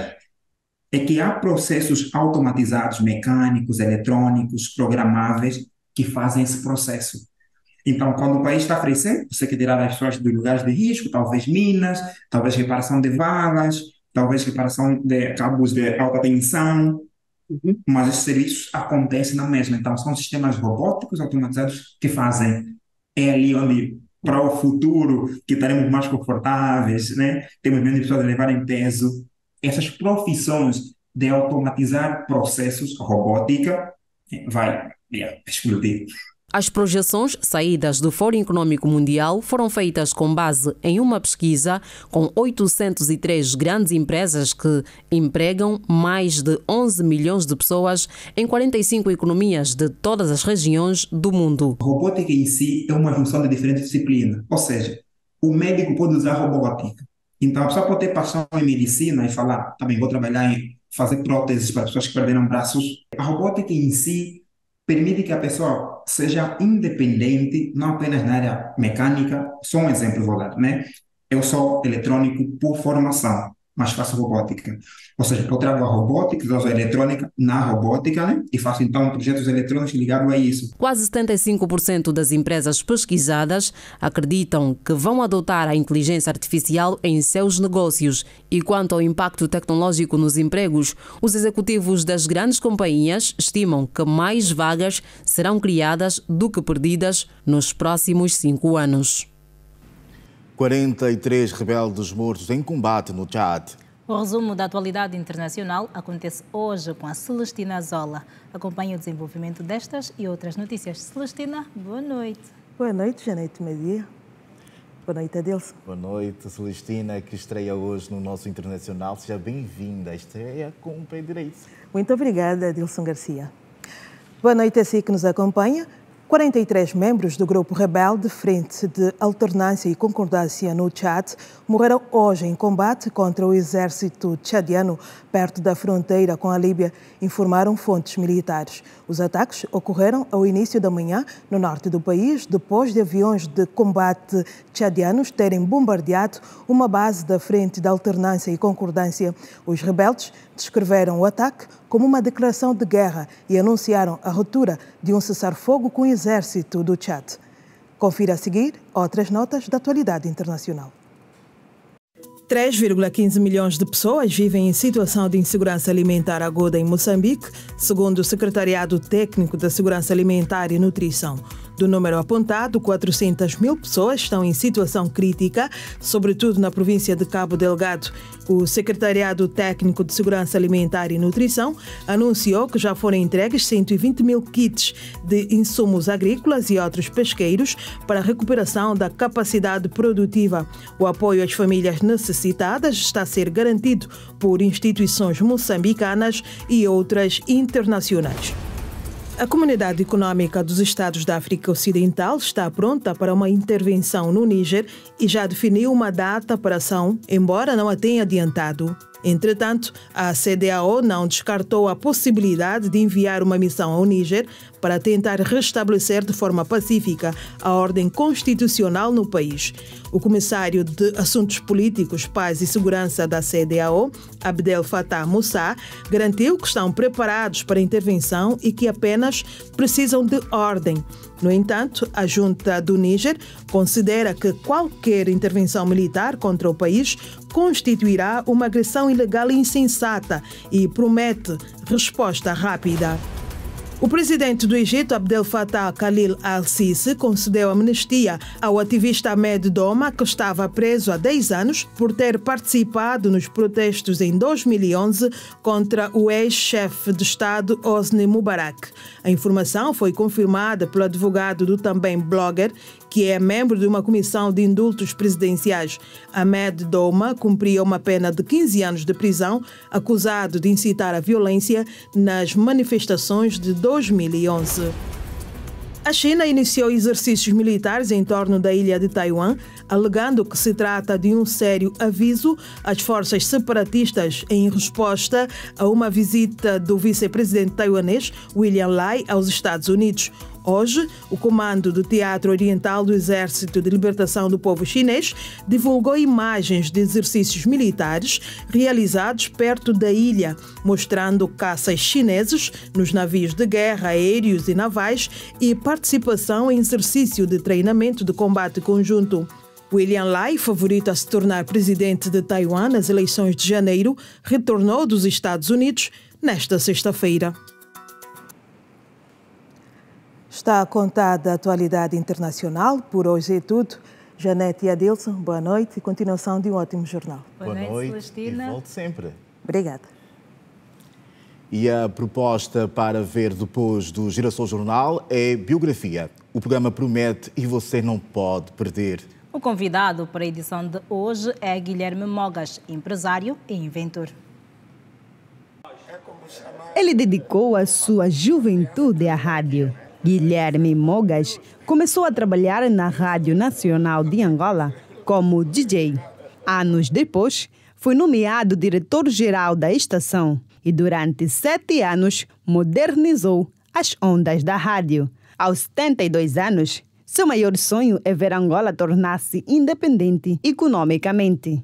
Speaker 6: É que há processos automatizados, mecânicos, eletrônicos, programáveis, que fazem esse processo. Então, quando o país está a crescer, você quer tirar as pessoas dos lugares de risco, talvez minas, talvez reparação de vagas, talvez reparação de cabos de alta tensão, mas esses serviços acontecem na mesma. Então, são sistemas robóticos automatizados que fazem. É ali onde, para o futuro, que estaremos mais confortáveis, né? Temos menos pessoas a levarem peso. Essas profissões de automatizar processos, robótica, vai explodir.
Speaker 3: As projeções saídas do Fórum Económico Mundial foram feitas com base em uma pesquisa com 803 grandes empresas que empregam mais de 11 milhões de pessoas em 45 economias de todas as regiões do mundo.
Speaker 6: A robótica em si é uma junção de diferentes disciplinas, ou seja, o médico pode usar robótica. Então a pessoa pode ter paixão em medicina e falar, também vou trabalhar em fazer próteses para pessoas que perderam braços. A robótica em si permite que a pessoa seja independente, não apenas na área mecânica. Só um exemplo vou dar, né? Eu sou eletrônico por formação, mas faço robótica. Ou seja, eu trago a robótica, uso a eletrônica na robótica, né? E faço então projetos eletrônicos ligados a isso.
Speaker 3: Quase 75% das empresas pesquisadas acreditam que vão adotar a inteligência artificial em seus negócios. E quanto ao impacto tecnológico nos empregos, os executivos das grandes companhias estimam que mais vagas serão criadas do que perdidas nos próximos 5 anos.
Speaker 1: 43 rebeldes mortos em combate no Tchad.
Speaker 2: O resumo da atualidade internacional acontece hoje com a Celestina Zola. Acompanhe o desenvolvimento destas e outras notícias. Celestina, boa noite.
Speaker 14: Boa noite, Janete Media. Boa noite, Adilson.
Speaker 1: Boa noite, Celestina, que estreia hoje no nosso Internacional. Seja bem-vinda à estreia com o pé direito.
Speaker 14: Muito obrigada, Adilson Garcia. Boa noite a si que nos acompanha. 43 membros do grupo rebelde Frente de Alternância e Concordância no Tchad morreram hoje em combate contra o exército tchadiano perto da fronteira com a Líbia, informaram fontes militares. Os ataques ocorreram ao início da manhã no norte do país, depois de aviões de combate tchadianos terem bombardeado uma base da Frente de Alternância e Concordância. Os rebeldes descreveram o ataque como uma declaração de guerra e anunciaram a ruptura de um cessar-fogo com o exército do Tchad. Confira a seguir outras notas da atualidade internacional. 3,15 milhões de pessoas vivem em situação de insegurança alimentar aguda em Moçambique, segundo o Secretariado Técnico da Segurança Alimentar e Nutrição.
Speaker 5: Do número apontado, 400 mil pessoas estão em situação crítica, sobretudo na província de Cabo Delgado. O Secretariado Técnico de Segurança Alimentar e Nutrição anunciou que já foram entregues 120 mil kits de insumos agrícolas e outros pesqueiros para a recuperação da capacidade produtiva. O apoio às famílias necessitadas está a ser garantido por instituições moçambicanas e outras internacionais. A Comunidade Econômica dos Estados da África Ocidental está pronta para uma intervenção no Níger e já definiu uma data para a ação, embora não a tenha adiantado. Entretanto, a CEDEAO não descartou a possibilidade de enviar uma missão ao Níger para tentar restabelecer de forma pacífica a ordem constitucional no país. O comissário de Assuntos Políticos, Paz e Segurança da CEDEAO, Abdel Fattah Moussa, garantiu que estão preparados para a intervenção e que apenas precisam de ordem. No entanto, a junta do Níger considera que qualquer intervenção militar contra o país constituirá uma agressão ilegal e insensata e promete resposta rápida. O presidente do Egito, Abdel Fattah Khalil al-Sisi, concedeu amnistia ao ativista Ahmed Doma, que estava preso há 10 anos por ter participado nos protestos em 2011 contra o ex-chefe de Estado Hosni Mubarak. A informação foi confirmada pelo advogado do também blogger, que é membro de uma comissão de indultos presidenciais. Ahmed Doma cumpria uma pena de 15 anos de prisão, acusado de incitar a violência nas manifestações de 2011. A China iniciou exercícios militares em torno da ilha de Taiwan, alegando que se trata de um sério aviso às forças separatistas em resposta a uma visita do vice-presidente taiwanês William Lai aos Estados Unidos. Hoje, o Comando do Teatro Oriental do Exército de Libertação do Povo Chinês divulgou imagens de exercícios militares realizados perto da ilha, mostrando caças chineses nos navios de guerra, aéreos e navais e participação em exercício de treinamento de combate conjunto. William Lai, favorito a se tornar presidente de Taiwan nas eleições de janeiro, retornou dos Estados Unidos nesta sexta-feira.
Speaker 14: Está contada a atualidade internacional. Por hoje é tudo. Janete e Adilson, boa noite e continuação de um ótimo jornal.
Speaker 1: Boa noite, Celestina. E volte sempre.
Speaker 14: Obrigada.
Speaker 1: E a proposta para ver depois do Girassol Jornal é biografia. O programa promete e você não pode perder.
Speaker 2: O convidado para a edição de hoje é Guilherme Mogas, empresário e inventor.
Speaker 17: Ele dedicou a sua juventude à rádio. Guilherme Mogas começou a trabalhar na Rádio Nacional de Angola como DJ. Anos depois, foi nomeado diretor-geral da estação e durante 7 anos modernizou as ondas da rádio. Aos 72 anos, seu maior sonho é ver Angola tornar-se independente economicamente.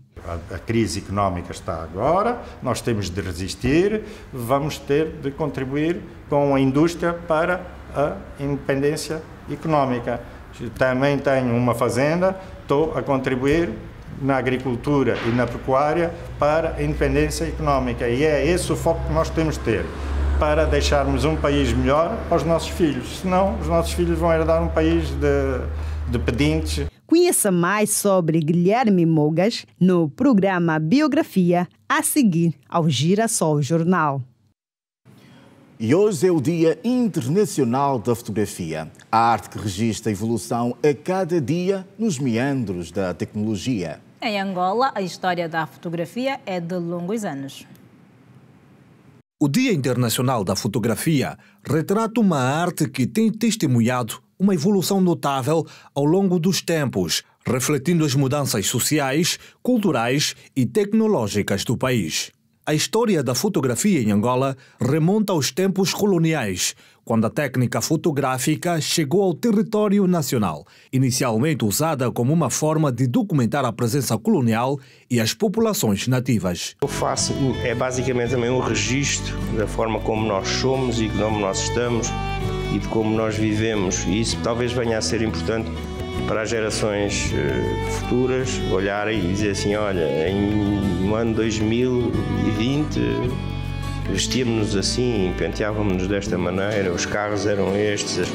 Speaker 18: A crise económica está agora, nós temos de resistir, vamos ter de contribuir com a indústria para a independência económica. Também tenho uma fazenda, estou a contribuir na agricultura e na pecuária para a independência económica e é esse o foco que nós temos de ter para deixarmos um país melhor aos nossos filhos, senão os nossos filhos vão herdar um país de pedintes.
Speaker 17: Conheça mais sobre Guilherme Mogas no programa Biografia a seguir ao Girassol Jornal.
Speaker 1: E hoje é o Dia Internacional da Fotografia, a arte que registra a evolução a cada dia nos meandros da tecnologia.
Speaker 2: Em Angola, a história da fotografia é de longos anos.
Speaker 8: O Dia Internacional da Fotografia retrata uma arte que tem testemunhado uma evolução notável ao longo dos tempos, refletindo as mudanças sociais, culturais e tecnológicas do país. A história da fotografia em Angola remonta aos tempos coloniais, quando a técnica fotográfica chegou ao território nacional, inicialmente usada como uma forma de documentar a presença colonial e as populações nativas.
Speaker 19: Eu faço basicamente também um registro da forma como nós somos e como nós estamos e de como nós vivemos, e isso talvez venha a ser importante para as gerações futuras olharem e dizer assim, olha, no ano 2020 vestíamos-nos assim, penteávamos-nos desta maneira, os carros eram estes,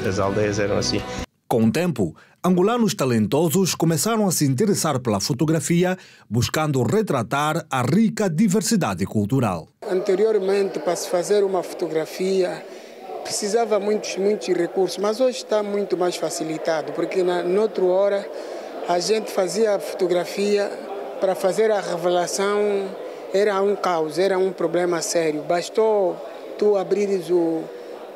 Speaker 19: as aldeias eram assim.
Speaker 8: Com o tempo, angolanos talentosos começaram a se interessar pela fotografia, buscando retratar a rica diversidade cultural.
Speaker 4: Anteriormente, para se fazer uma fotografia, precisava muitos recursos, mas hoje está muito mais facilitado, porque noutra hora a gente fazia a fotografia, para fazer a revelação era um caos, era um problema sério. Bastou tu abrires o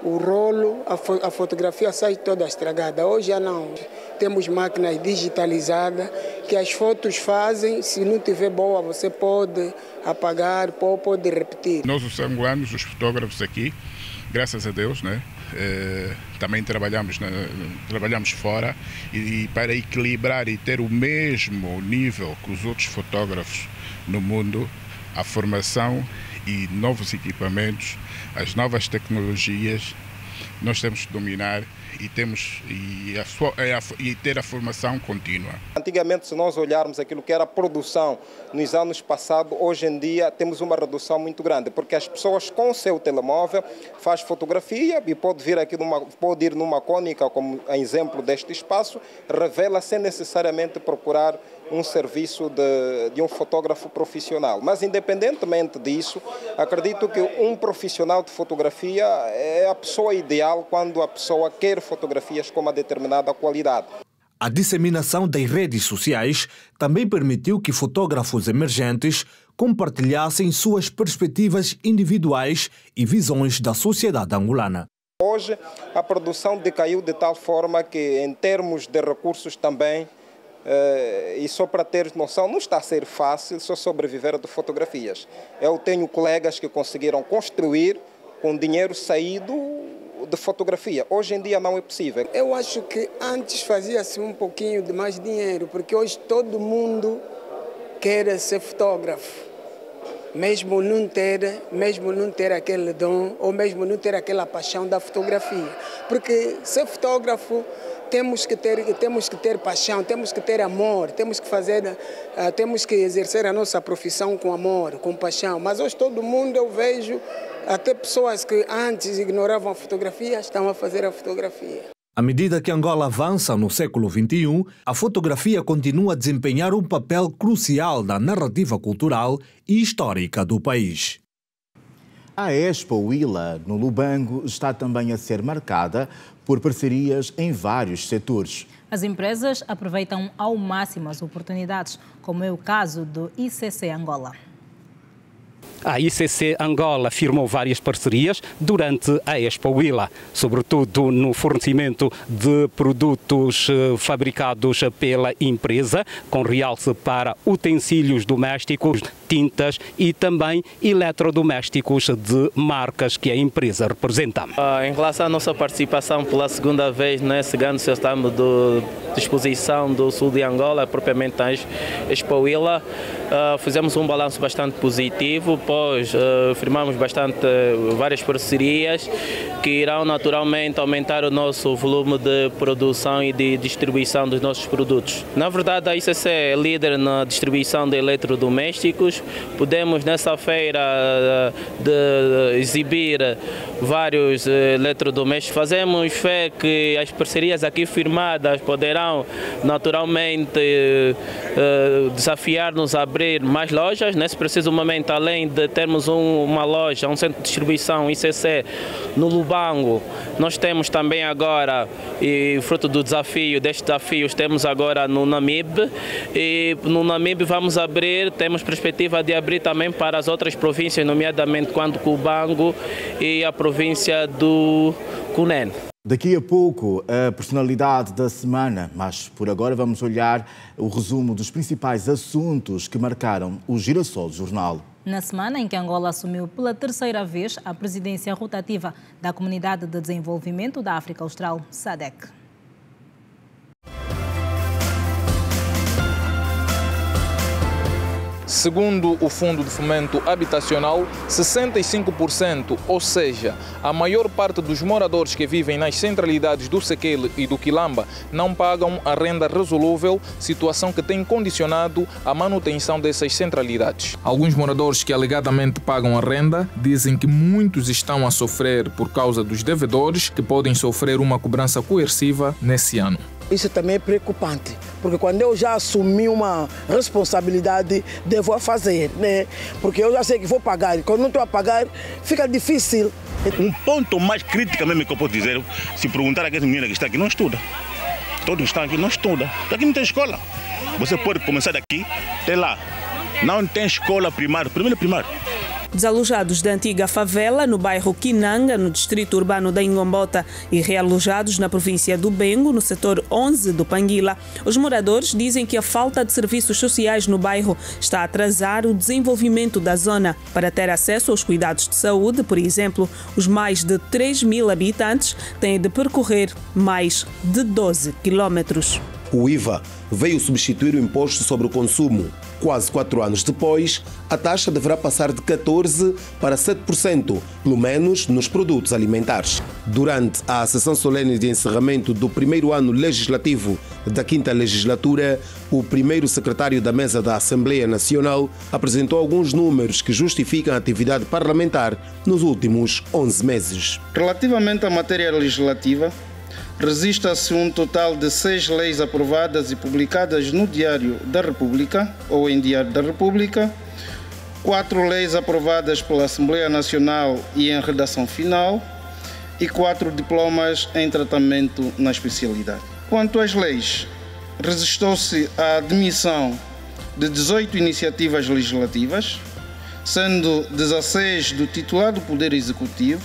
Speaker 4: rolo, a fotografia sai toda estragada. Hoje já não. Temos máquinas digitalizadas que as fotos fazem, se não tiver boa você pode apagar, pode repetir.
Speaker 20: Nós os angolanos, os fotógrafos aqui, graças a Deus, né? Também trabalhamos fora e para equilibrar e ter o mesmo nível que os outros fotógrafos no mundo, a formação e novos equipamentos, as novas tecnologias, nós temos que dominar e ter a formação contínua.
Speaker 9: Antigamente, se nós olharmos aquilo que era a produção nos anos passados, hoje em dia temos uma redução muito grande, porque as pessoas com o seu telemóvel faz fotografia e pode ir numa cônica, como exemplo deste espaço, revela sem necessariamente procurar um serviço de um fotógrafo profissional. Mas, independentemente disso, acredito que um profissional de fotografia é a pessoa ideal quando a pessoa quer fotografias com uma determinada qualidade.
Speaker 8: A disseminação das redes sociais também permitiu que fotógrafos emergentes compartilhassem suas perspectivas individuais e visões da sociedade angolana.
Speaker 9: Hoje, a produção decaiu de tal forma que, em termos de recursos também, e só para ter noção, não está a ser fácil só sobreviver de fotografias. Eu tenho colegas que conseguiram construir com dinheiro saído de fotografia. Hoje em dia não é possível. Eu acho que antes fazia-se um pouquinho de mais dinheiro, porque hoje todo mundo quer ser fotógrafo. Mesmo não ter aquele dom, ou mesmo não ter aquela paixão da fotografia. Porque ser fotógrafo temos que ter paixão, temos que ter amor, temos que exercer a nossa profissão com amor, com paixão. Mas hoje todo mundo, eu vejo, até pessoas que antes ignoravam a fotografia, estão a fazer a fotografia.
Speaker 8: À medida que Angola avança no século XXI, a fotografia continua a desempenhar um papel crucial na narrativa cultural e histórica do país.
Speaker 1: A Expo Willa, no Lubango, está também a ser marcada por parcerias em vários setores.
Speaker 2: As empresas aproveitam ao máximo as oportunidades, como é o caso do ICC Angola.
Speaker 13: A ICC Angola firmou várias parcerias durante a Expo Willa, sobretudo no fornecimento de produtos fabricados pela empresa, com realce para utensílios domésticos, tintas e também eletrodomésticos de marcas que a empresa representa.
Speaker 21: Em relação à nossa participação pela segunda vez, chegando ao estamos de exposição do sul de Angola, propriamente a Expo Willa, fizemos um balanço bastante positivo, pois firmamos várias parcerias que irão naturalmente aumentar o nosso volume de produção e de distribuição dos nossos produtos. Na verdade, a ICC é líder na distribuição de eletrodomésticos. Podemos nessa feira exibir vários eletrodomésticos. Fazemos fé que as parcerias aqui firmadas poderão naturalmente desafiar-nos a abrir mais lojas. Nesse preciso momento, além de termos uma loja, um centro de distribuição ICC no Lubango, nós temos também agora, e fruto do desafio, destes desafios, temos agora no Namibe, e no Namibe vamos abrir, temos perspectiva de abrir também para as outras províncias, nomeadamente quanto Lubango e a província do Cunene.
Speaker 1: Daqui a pouco, a personalidade da semana, mas por agora vamos olhar o resumo dos principais assuntos que marcaram o Girassol Jornal.
Speaker 2: Na semana em que Angola assumiu pela terceira vez a presidência rotativa da Comunidade de Desenvolvimento da África Austral, SADC.
Speaker 7: Segundo o Fundo de Fomento Habitacional, 65%, ou seja, a maior parte dos moradores que vivem nas centralidades do Sequele e do Quilamba não pagam a renda resolúvel, situação que tem condicionado a manutenção dessas centralidades. Alguns moradores que alegadamente pagam a renda dizem que muitos estão a sofrer por causa dos devedores, que podem sofrer uma cobrança coerciva nesse ano.
Speaker 10: Isso também é preocupante, porque quando eu já assumi uma responsabilidade, devo fazer, né? Porque eu já sei que vou pagar, e quando não estou a pagar, fica difícil.
Speaker 22: Um ponto mais crítico mesmo que eu posso dizer, se perguntar a aquela menina que está aqui, não estuda. Todos estão aqui, não estudam. Aqui não tem escola. Você pode começar daqui, até lá. Não tem escola primária, primeiro primário.
Speaker 23: Desalojados da antiga favela, no bairro Quinanga, no distrito urbano da Ingombota, e realojados na província do Bengo, no setor 11 do Panguila, os moradores dizem que a falta de serviços sociais no bairro está a atrasar o desenvolvimento da zona. Para ter acesso aos cuidados de saúde, por exemplo, os mais de 3.000 habitantes têm de percorrer mais de 12 quilómetros.
Speaker 24: O IVA veio substituir o imposto sobre o consumo. Quase 4 anos depois, a taxa deverá passar de 14% para 7%, pelo menos nos produtos alimentares. Durante a sessão solene de encerramento do primeiro ano legislativo da 5ª legislatura, o primeiro secretário da mesa da Assembleia Nacional apresentou alguns números que justificam a atividade parlamentar nos últimos 11 meses.
Speaker 25: Relativamente à matéria legislativa, registra-se um total de 6 leis aprovadas e publicadas no Diário da República ou em Diário da República, 4 leis aprovadas pela Assembleia Nacional e em redação final e 4 diplomas em tratamento na especialidade. Quanto às leis, registrou-se a admissão de 18 iniciativas legislativas, sendo 16 do titular do Poder Executivo,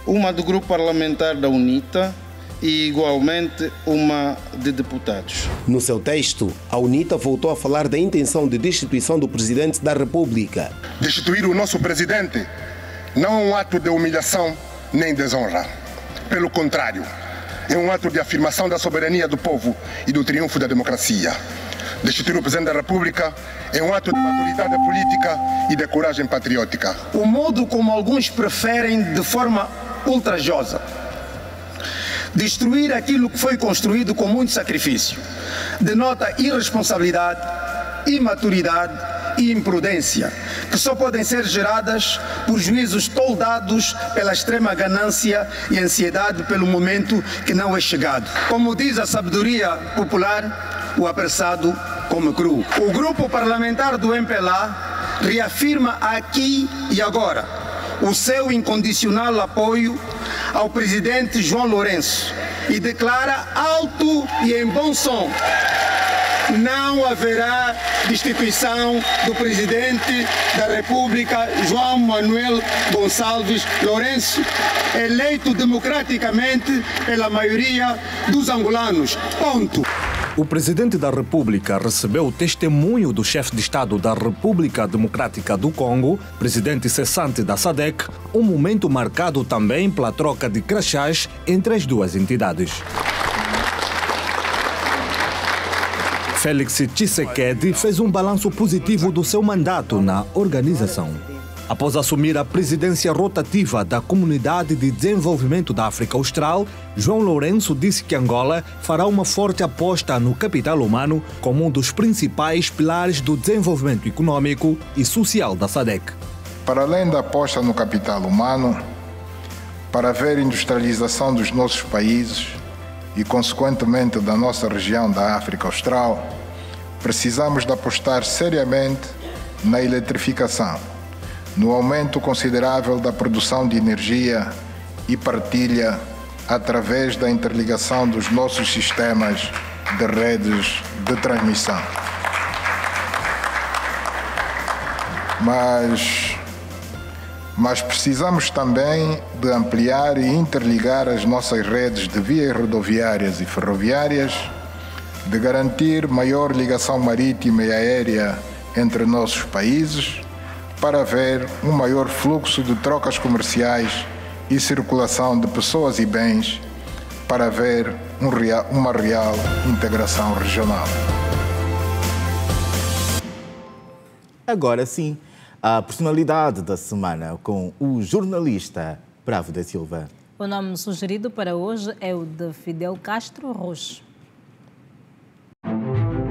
Speaker 25: uma do Grupo Parlamentar da UNITA, e, igualmente, uma de deputados.
Speaker 24: No seu texto, a UNITA voltou a falar da intenção de destituição do Presidente da República.
Speaker 26: Destituir o nosso Presidente não é um ato de humilhação nem desonra. Pelo contrário, é um ato de afirmação da soberania do povo e do triunfo da democracia. Destituir o Presidente da República é um ato de maturidade política e de coragem patriótica.
Speaker 27: O modo como alguns preferem, de forma ultrajosa, destruir aquilo que foi construído com muito sacrifício denota irresponsabilidade, imaturidade e imprudência, que só podem ser geradas por juízos toldados pela extrema ganância e ansiedade pelo momento que não é chegado. Como diz a sabedoria popular, o apressado come cru. O grupo parlamentar do MPLA reafirma aqui e agora o seu incondicional apoio ao presidente João Lourenço e declara alto e em bom som: não haverá destituição do presidente da República, João Manuel Gonçalves Lourenço, eleito democraticamente pela maioria dos angolanos. Ponto.
Speaker 8: O presidente da República recebeu o testemunho do chefe de Estado da República Democrática do Congo, presidente cessante da SADC, um momento marcado também pela troca de crachás entre as duas entidades. Félix Tshisekedi fez um balanço positivo do seu mandato na organização. Após assumir a presidência rotativa da Comunidade de Desenvolvimento da África Austral, João Lourenço disse que Angola fará uma forte aposta no capital humano como um dos principais pilares do desenvolvimento econômico e social da SADC.
Speaker 29: Para além da aposta no capital humano, para haver industrialização dos nossos países e, consequentemente, da nossa região da África Austral, precisamos de apostar seriamente na eletrificação, no aumento considerável da produção de energia e partilha através da interligação dos nossos sistemas de redes de transmissão. Mas precisamos também de ampliar e interligar as nossas redes de vias rodoviárias e ferroviárias, de garantir maior ligação marítima e aérea entre nossos países, para haver um maior fluxo de trocas comerciais e circulação de pessoas e bens, para haver uma real integração regional.
Speaker 1: Agora sim, a personalidade da semana com o jornalista Bravo da Silva.
Speaker 2: O nome sugerido para hoje é o de Fidel Castro Ruz.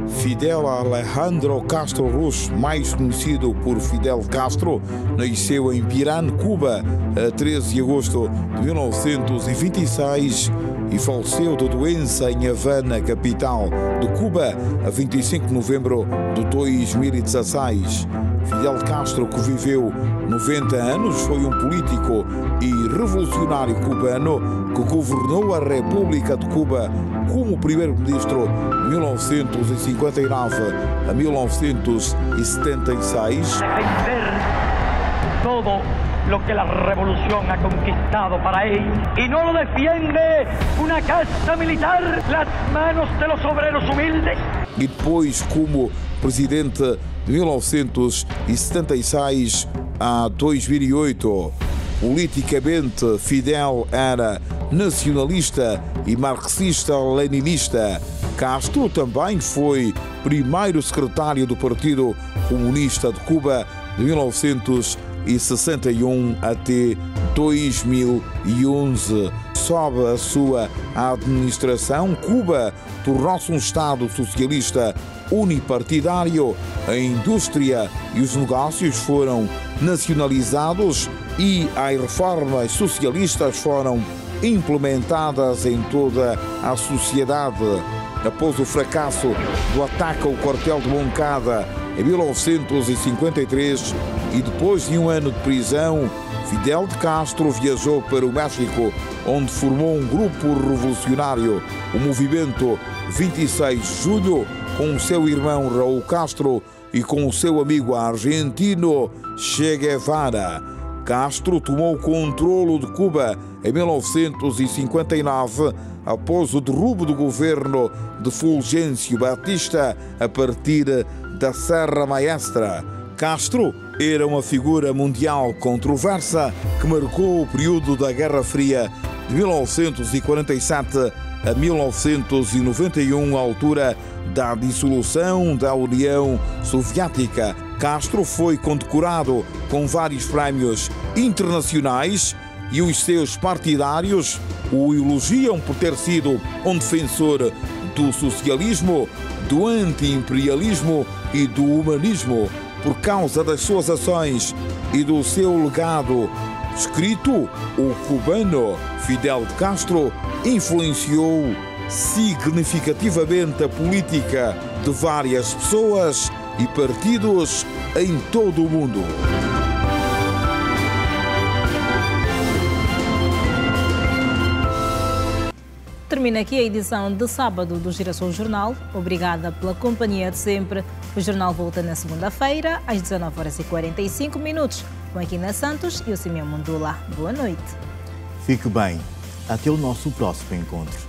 Speaker 3: Fidel Alejandro Castro Ruz, mais conhecido por Fidel Castro, nasceu em Pirán, Cuba, a 13 de agosto de 1926 e faleceu de doença em Havana, capital de Cuba, a 25 de novembro de 2016. Fidel Castro, que viveu 90 anos, foi um político e revolucionário cubano que governou a República de Cuba como primeiro-ministro de 1959 a 1976.
Speaker 5: Todo lo que la revolución ha conquistado para ellos y no lo defiende una casta militar, las manos de los obreros humildes.
Speaker 3: E depois, como presidente de 1976 a 2008, politicamente Fidel era nacionalista e marxista-leninista. Castro também foi primeiro secretário do Partido Comunista de Cuba de 1961 até 2011. Sob a sua administração, Cuba tornou-se um Estado socialista unipartidário. A indústria e os negócios foram nacionalizados e as reformas socialistas foram implementadas em toda a sociedade. Após o fracasso do ataque ao quartel de Moncada em 1953 e depois de um ano de prisão, Fidel de Castro viajou para o México, onde formou um grupo revolucionário, o Movimento 26 de Julho, com o seu irmão Raul Castro e com o seu amigo argentino Che Guevara. Castro tomou o controle de Cuba em 1959, após o derrubo do governo de Fulgêncio Batista a partir da Serra Maestra. Castro era uma figura mundial controversa que marcou o período da Guerra Fria de 1947 a 1991, à altura da dissolução da União Soviética. Castro foi condecorado com vários prémios internacionais e os seus partidários o elogiam por ter sido um defensor do socialismo, do anti-imperialismo e do humanismo. Por causa das suas ações e do seu legado escrito, o cubano Fidel Castro influenciou significativamente a política de várias pessoas e partidos em todo o mundo.
Speaker 2: Termina aqui a edição de sábado do Girassol Jornal. Obrigada pela companhia de sempre. O jornal volta na segunda-feira, às 19h45, com a Quina Santos e o Simeão Mundula. Boa noite.
Speaker 1: Fique bem. Até o nosso próximo encontro.